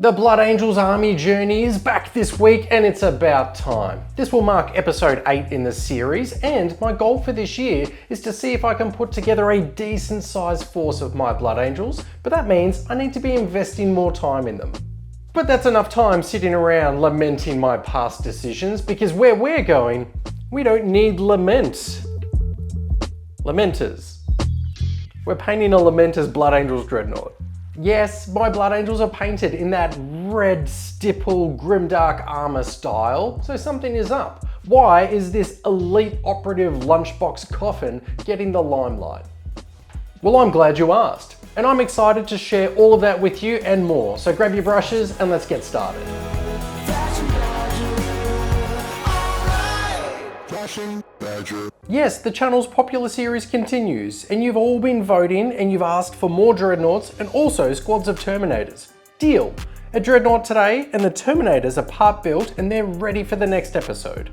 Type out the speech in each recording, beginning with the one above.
The Blood Angels army journey is back this week and it's about time. This will mark episode 8 in the series, and my goal for this year is to see if I can put together a decent sized force of my Blood Angels, but that means I need to be investing more time in them. But that's enough time sitting around lamenting my past decisions, because where we're going, we don't need lament. Lamenters. We're painting a Lamenters Blood Angels Dreadnought. Yes, my Blood Angels are painted in that red stipple grimdark armor style, so something is up. Why is this elite operative lunchbox coffin getting the limelight? Well, I'm glad you asked, and I'm excited to share all of that with you and more, so grab your brushes and let's get started. Yes, the channel's popular series continues, and you've all been voting and you've asked for more Dreadnoughts and also squads of Terminators. Deal! A Dreadnought today, and the Terminators are part built and they're ready for the next episode.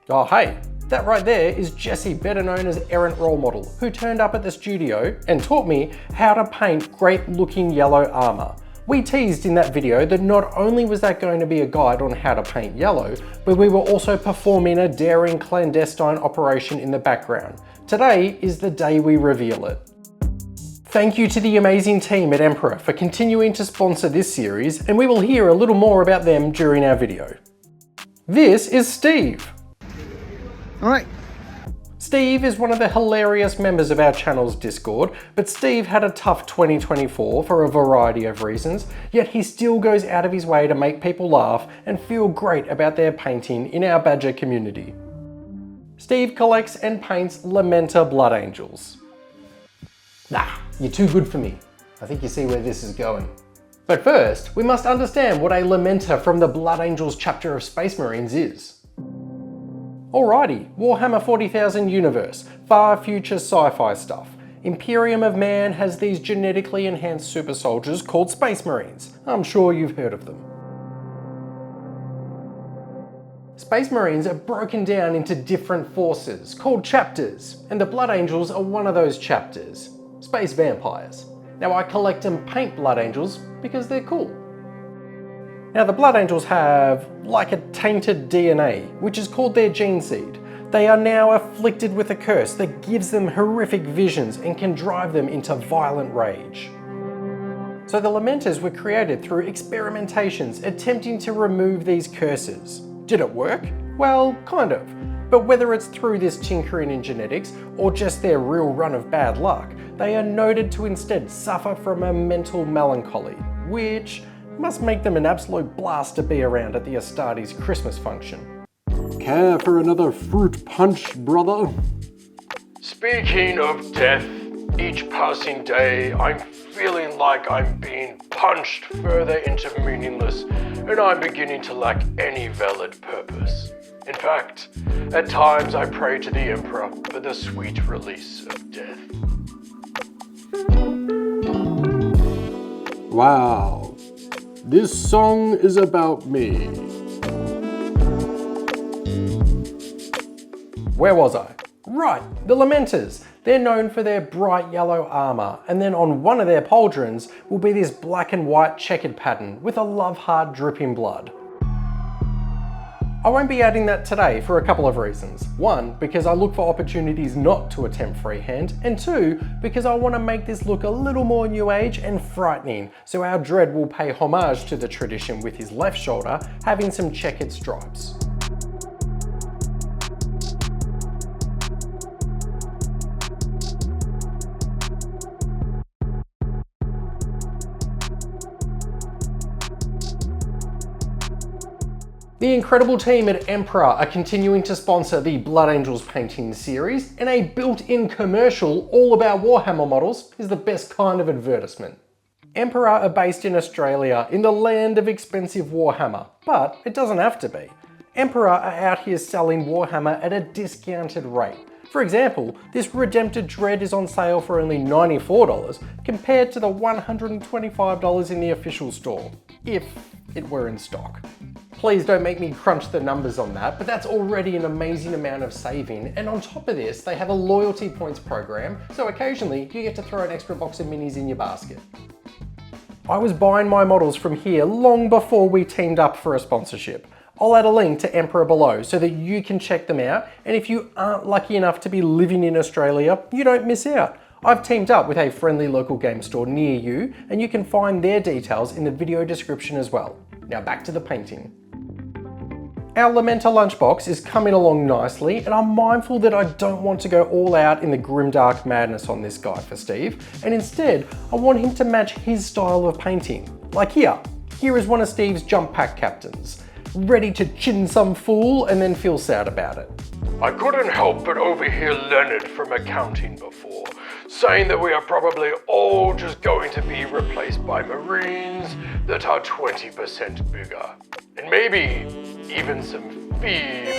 Oh hey, that right there is Jesse, better known as Errant Role Model, who turned up at the studio and taught me how to paint great looking yellow armor. We teased in that video that not only was that going to be a guide on how to paint yellow, but we were also performing a daring clandestine operation in the background. Today is the day we reveal it. Thank you to the amazing team at Mperor for continuing to sponsor this series, and we will hear a little more about them during our video. This is Steve. All right. Steve is one of the hilarious members of our channel's Discord, but Steve had a tough 2024 for a variety of reasons, yet he still goes out of his way to make people laugh and feel great about their painting in our Badger community. Steve collects and paints Lamenter Blood Angels. Nah, you're too good for me. I think you see where this is going. But first, we must understand what a Lamenter from the Blood Angels chapter of Space Marines is. Alrighty, Warhammer 40,000 universe, far future sci-fi stuff. Imperium of Man has these genetically enhanced super soldiers called Space Marines. I'm sure you've heard of them. Space Marines are broken down into different forces called chapters, and the Blood Angels are one of those chapters. Space vampires. Now I collect and paint Blood Angels because they're cool. Now the Blood Angels have like a tainted DNA, which is called their gene seed. They are now afflicted with a curse that gives them horrific visions and can drive them into violent rage. So the Lamenters were created through experimentations attempting to remove these curses. Did it work? Well, kind of. But whether it's through this tinkering in genetics or just their real run of bad luck, they are noted to instead suffer from a mental melancholy, which must make them an absolute blast to be around at the Astartes Christmas function. Care for another fruit punch, brother? Speaking of death, each passing day I'm feeling like I'm being punched further into meaningless, and I'm beginning to lack any valid purpose. In fact, at times I pray to the Emperor for the sweet release of death. Wow. This song is about me. Where was I? Right, the Lamenters. They're known for their bright yellow armor, and then on one of their pauldrons will be this black and white checkered pattern with a love heart dripping blood. I won't be adding that today for a couple of reasons. One, because I look for opportunities not to attempt freehand, and two, because I want to make this look a little more new age and frightening, so our Dread will pay homage to the tradition with his left shoulder having some checkered stripes. The incredible team at Mperor are continuing to sponsor the Blood Angels painting series, and a built-in commercial all about Warhammer models is the best kind of advertisement. Mperor are based in Australia, in the land of expensive Warhammer, but it doesn't have to be. Mperor are out here selling Warhammer at a discounted rate. For example, this Redempted Dread is on sale for only $94 compared to the $125 in the official store, if it were in stock. Please don't make me crunch the numbers on that, but that's already an amazing amount of saving, and on top of this, they have a loyalty points program, so occasionally you get to throw an extra box of minis in your basket. I was buying my models from here long before we teamed up for a sponsorship. I'll add a link to Mperor below so that you can check them out, and if you aren't lucky enough to be living in Australia, you don't miss out. I've teamed up with a friendly local game store near you, and you can find their details in the video description as well. Now back to the painting. Our Lamenter lunchbox is coming along nicely, and I'm mindful that I don't want to go all out in the grimdark madness on this guy for Steve, and instead I want him to match his style of painting. Like here is one of Steve's jump pack captains, ready to chin some fool and then feel sad about it. I couldn't help but overhear Leonard from accounting before, saying that we are probably all just going to be replaced by Marines that are 20% bigger. And maybe even some thieves.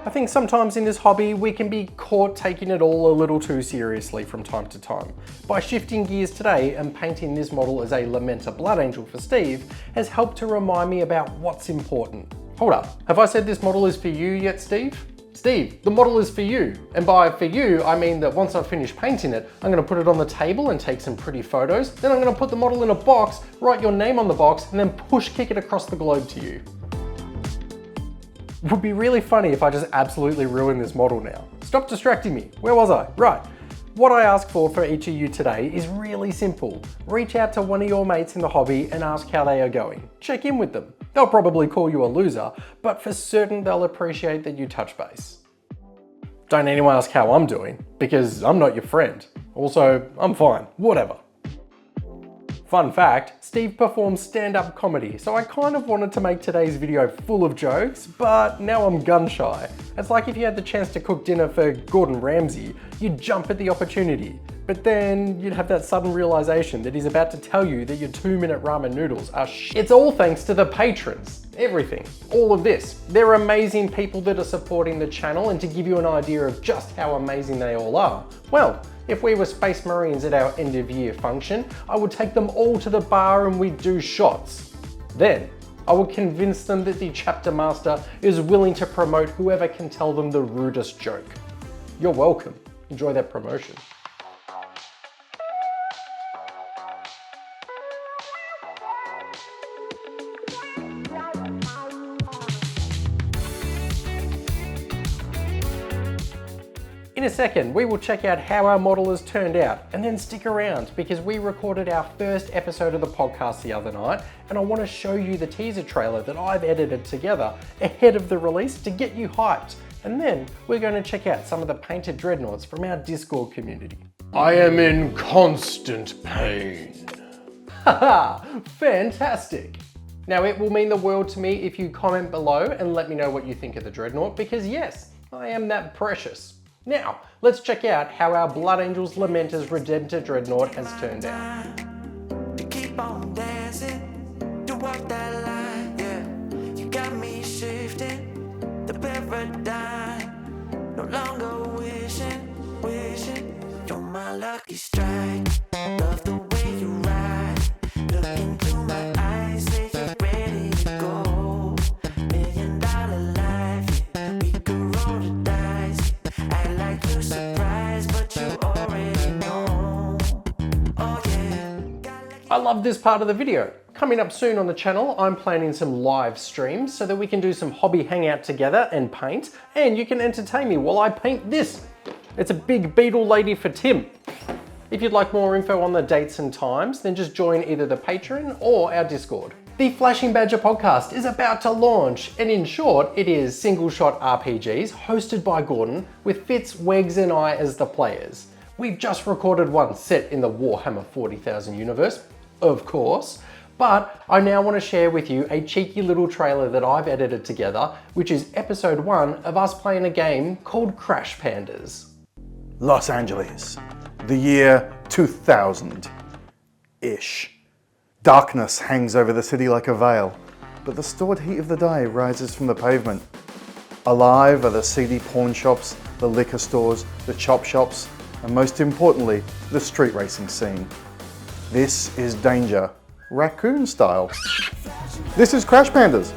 I think sometimes in this hobby we can be caught taking it all a little too seriously from time to time. By shifting gears today and painting this model as a Lamenter Blood Angel for Steve has helped to remind me about what's important. Hold up, have I said this model is for you yet, Steve? Steve, the model is for you. And by for you, I mean that once I've finished painting it, I'm gonna put it on the table and take some pretty photos. Then I'm gonna put the model in a box, write your name on the box, and then push kick it across the globe to you. It would be really funny if I just absolutely ruined this model now. Stop distracting me. Where was I? Right. What I ask for each of you today is really simple. Reach out to one of your mates in the hobby and ask how they are going. Check in with them. They'll probably call you a loser, but for certain they'll appreciate that you touch base. Don't anyone ask how I'm doing, because I'm not your friend. Also, I'm fine, whatever. Fun fact, Steve performs stand-up comedy, so I kind of wanted to make today's video full of jokes, but now I'm gun shy. It's like if you had the chance to cook dinner for Gordon Ramsay, you'd jump at the opportunity. But then you'd have that sudden realization that he's about to tell you that your 2-minute ramen noodles are shit. It's all thanks to the patrons. Everything. All of this. They're amazing people that are supporting the channel, and to give you an idea of just how amazing they all are, well, if we were Space Marines at our end of year function, I would take them all to the bar and we'd do shots. Then, I would convince them that the chapter master is willing to promote whoever can tell them the rudest joke. You're welcome. Enjoy that promotion. In a second, we will check out how our model has turned out, and then stick around because we recorded our first episode of the podcast the other night, and I want to show you the teaser trailer that I've edited together ahead of the release to get you hyped. And then we're going to check out some of the painted dreadnoughts from our Discord community. I am in constant pain. Haha, fantastic! Now it will mean the world to me if you comment below and let me know what you think of the dreadnought, because yes, I am that precious. Now, let's check out how our Blood Angels Lamenters Dreadnought has turned out. To keep on dancing, to walk that line, yeah. You got me shifting the paradigm. No longer wishing, you're my lucky strike. Love the way you ride. Look into my eyes, say you're ready to go. $1 million life, yeah. We could roll the dice. Act like you're surprised, but you already know. Oh yeah. I love this part of the video. Coming up soon on the channel, I'm planning some live streams so that we can do some hobby hangout together and paint, and you can entertain me while I paint this. It's a big beetle lady for Tim. If you'd like more info on the dates and times, then just join either the Patreon or our Discord. The Flashing Badger podcast is about to launch, and in short, it is single shot RPGs hosted by Gordon with Fitz, Wegs and I as the players. We've just recorded one set in the Warhammer 40,000 universe, of course, but I now want to share with you a cheeky little trailer that I've edited together, which is episode 1 of us playing a game called Crash Pandas. Los Angeles, the year 2000-ish. Darkness hangs over the city like a veil, but the stored heat of the day rises from the pavement. Alive are the seedy pawn shops, the liquor stores, the chop shops, and most importantly, the street racing scene. This is danger, raccoon style. This is Crash Pandas.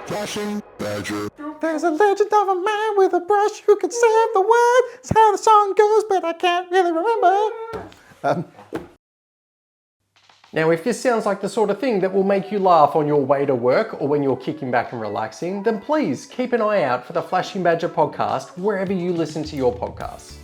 Flashing Badger. There's a legend of a man with a brush who can save the world. It's how the song goes, but I can't really remember. Now, if this sounds like the sort of thing that will make you laugh on your way to work or when you're kicking back and relaxing, then please keep an eye out for the Flashing Badger podcast wherever you listen to your podcasts.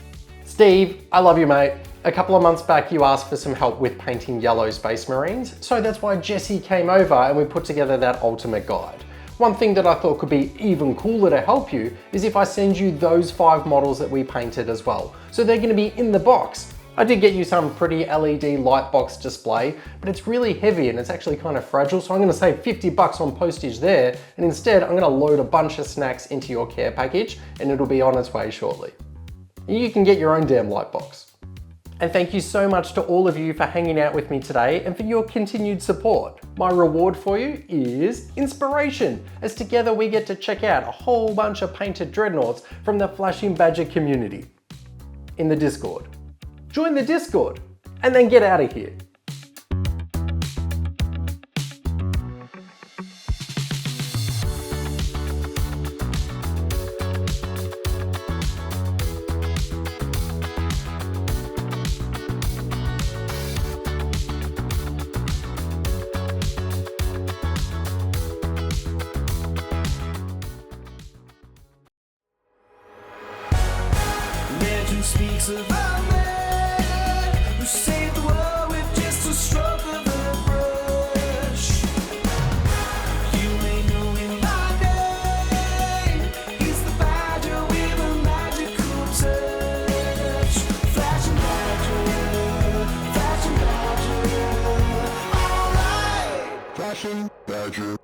Steve, I love you, mate. A couple of months back, you asked for some help with painting yellow Space Marines, so that's why Jesse came over and we put together that ultimate guide. One thing that I thought could be even cooler to help you is if I send you those 5 models that we painted as well. So they're going to be in the box. I did get you some pretty LED light box display, but it's really heavy and it's actually kind of fragile, so I'm going to save $50 on postage there, and instead I'm going to load a bunch of snacks into your care package and it'll be on its way shortly. You can get your own damn light box. And thank you so much to all of you for hanging out with me today and for your continued support. My reward for you is inspiration, as together we get to check out a whole bunch of painted dreadnoughts from the Flashing Badger community in the Discord. Join the Discord and then get out of here. Legend speaks of a man who saved the world with just a stroke of a brush. You may know him by name. He's the badger with a magical touch. Flashing badger, flashing badger. All right, flashing badger.